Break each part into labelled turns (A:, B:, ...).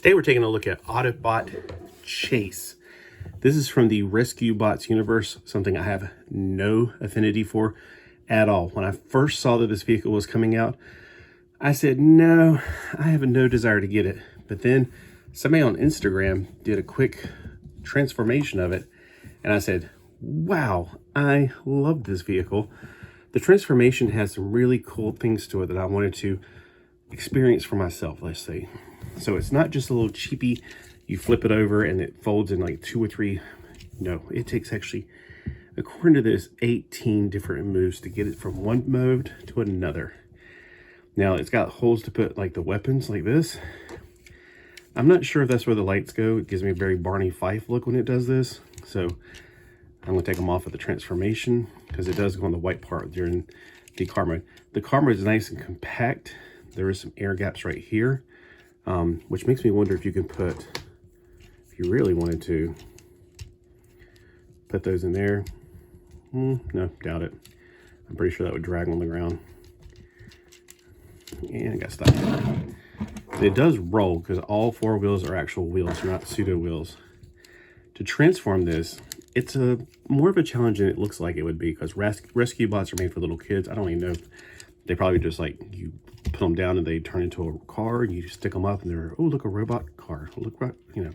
A: Today we're taking a look at Autobot Chase. This is from the Rescue Bots universe, something I have no affinity for at all. When I first saw that this vehicle was coming out, I said, no, I have no desire to get it. But then somebody on Instagram did a quick transformation of it, and I said, wow, I love this vehicle. The transformation has some really cool things to it that I wanted to experience for myself, let's say. So it's not just a little cheapy, you flip it over and it folds in like 2 or 3. No, it takes actually, according to this, 18 different moves to get it from one mode to another. Now it's got holes to put like the weapons like this. I'm not sure if that's where the lights go. It gives me a very Barney Fife look when it does this. So I'm going to take them off with the transformation because it does go on the white part during the car mode. The car mode is nice and compact. There is some air gaps right here, which makes me wonder if you can put, if you really wanted to, put those in there. No, doubt it. I'm pretty sure that would drag on the ground. And I got stuck. And it does roll because all 4 wheels are actual wheels, not pseudo wheels. To transform this, it's more of a challenge than it looks like it would be because rescue bots are made for little kids. I don't even know. They probably just like, you put them down and they turn into a car and you just stick them up and they're, oh, look, a robot car. Look, right, you know,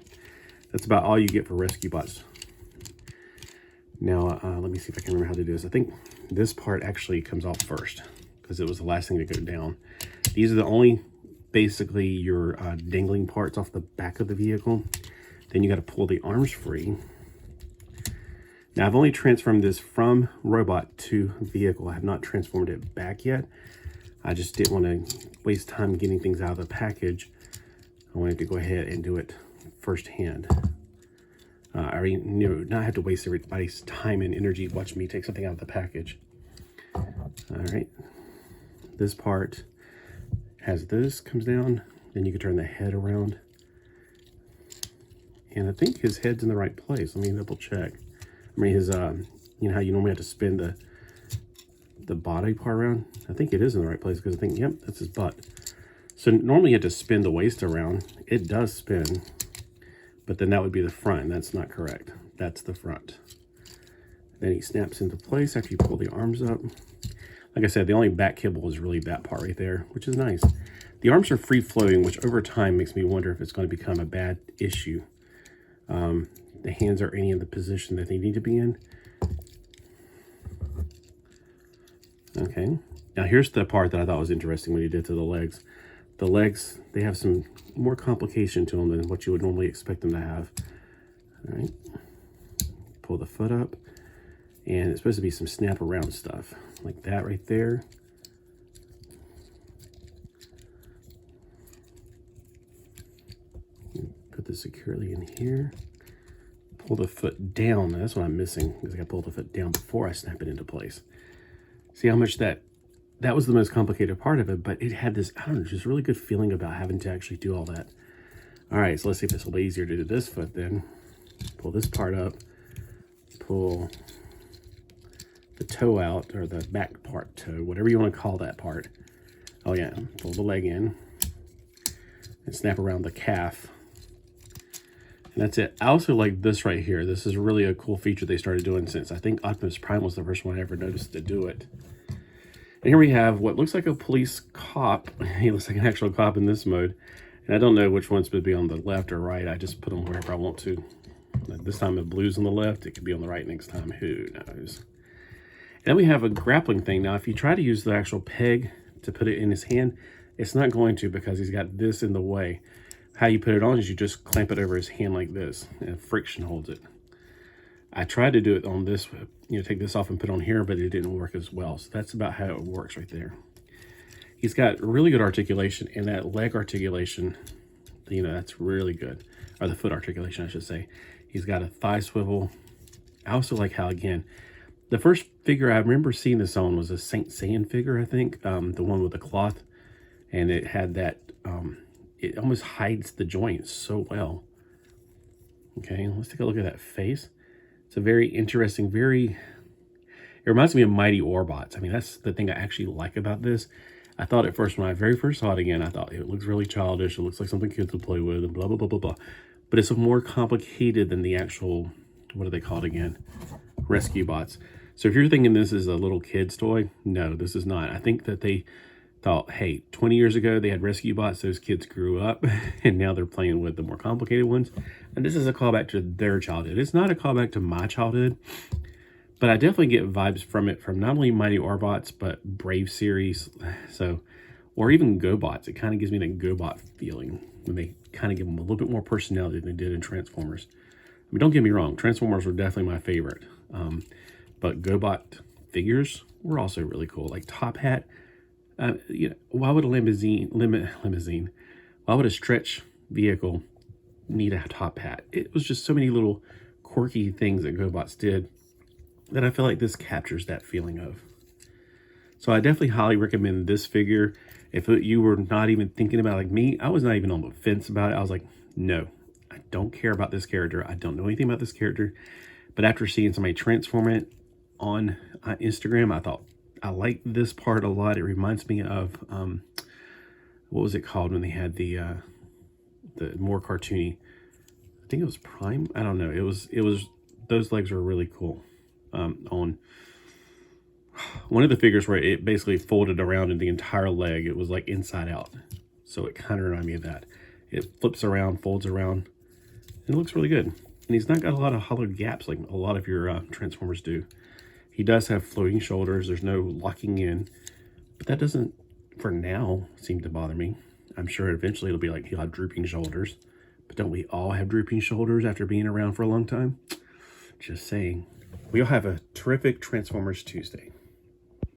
A: that's about all you get for rescue bots. Now, let me see if I can remember how to do this. I think this part actually comes off first because it was the last thing to go down. These are the only, basically, your dangling parts off the back of the vehicle. Then you got to pull the arms free. Now, I've only transformed this from robot to vehicle. I have not transformed it back yet. I just didn't want to waste time getting things out of the package. I wanted to go ahead and do it firsthand. I already knew not have to waste everybody's time and energy watching me take something out of the package. All right. This part has this, comes down. Then you can turn the head around. And I think his head's in the right place. Let me double check. I mean, his, you know how you normally have to spin the body part around? I think it is in the right place because I think, yep, that's his butt. So normally you have to spin the waist around. It does spin, but then that would be the front, and that's not correct. That's the front. Then he snaps into place after you pull the arms up. Like I said, the only back kibble is really that part right there, which is nice. The arms are free floating, which over time makes me wonder if it's going to become a bad issue. The hands are any in the position that they need to be in. Okay, now here's the part that I thought was interesting when you did to the legs. The legs, they have some more complication to them than what you would normally expect them to have. All right, pull the foot up, and it's supposed to be some snap around stuff, like that right there. Put this securely in here. Pull the foot down. That's what I'm missing because I got to pull the foot down before I snap it into place. See how much that was the most complicated part of it, but it had this, I don't know, just really good feeling about having to actually do all that. All right, so let's see if this will be easier to do this foot then. Pull this part up, pull the toe out, or the back part toe, whatever you want to call that part. Oh yeah, pull the leg in and snap around the calf. And that's it. I also like this right here. This is really a cool feature they started doing since I think Optimus Prime was the first one I ever noticed to do it. And here we have what looks like a police cop. He looks like an actual cop in this mode. And I don't know which one's supposed to be on the left or right. I just put them wherever I want to. Like this time the blue's on the left. It could be on the right next time. Who knows? And then we have a grappling thing. Now, if you try to use the actual peg to put it in his hand, it's not going to because he's got this in the way. How you put it on is you just clamp it over his hand like this, and friction holds it. I tried to do it on this, you know, take this off and put it on here, but it didn't work as well. So that's about how it works right there. He's got really good articulation, and that leg articulation, you know, that's really good. Or the foot articulation, I should say. He's got a thigh swivel. I also like how, again, the first figure I remember seeing this on was a Saint Seiya figure, I think, the one with the cloth, and it had that, it almost hides the joints so well. Okay, let's take a look at that face. It's a very interesting, it reminds me of Mighty Orbots. I mean, that's the thing I actually like about this. I thought at first, when I very first saw it again, I thought it looks really childish. It looks like something kids would play with and blah, blah, blah, blah, blah. But it's more complicated than the actual, what are they called again? Rescue bots. So if you're thinking this is a little kid's toy, no, this is not. I think that they thought, hey, 20 years ago they had rescue bots. Those kids grew up and now they're playing with the more complicated ones. And this is a callback to their childhood. It's not a callback to my childhood, but I definitely get vibes from it from not only Mighty Orbots, but Brave series. So, or even GoBots. It kind of gives me that GoBot feeling when they kind of give them a little bit more personality than they did in Transformers. I mean, don't get me wrong, Transformers were definitely my favorite. But GoBot figures were also really cool. Like Top Hat. Why would a limousine? Why would a stretch vehicle need a top hat? It was just so many little quirky things that GoBots did that I feel like this captures that feeling of. So I definitely highly recommend this figure. If you were not even thinking about it like me, I was not even on the fence about it. I was like, no, I don't care about this character. I don't know anything about this character. But after seeing somebody transform it on Instagram, I thought, I like this part a lot. It reminds me of, what was it called when they had the more cartoony, I think it was Prime. I don't know. It was, those legs were really cool. On one of the figures where it basically folded around in the entire leg. It was like inside out. So it kind of reminded me of that. It flips around, folds around, and it looks really good. And he's not got a lot of hollowed gaps like a lot of your Transformers do. He does have floating shoulders. There's no locking in. But that doesn't, for now, seem to bother me. I'm sure eventually it'll be like he'll have drooping shoulders. But don't we all have drooping shoulders after being around for a long time? Just saying. We all have a terrific Transformers Tuesday.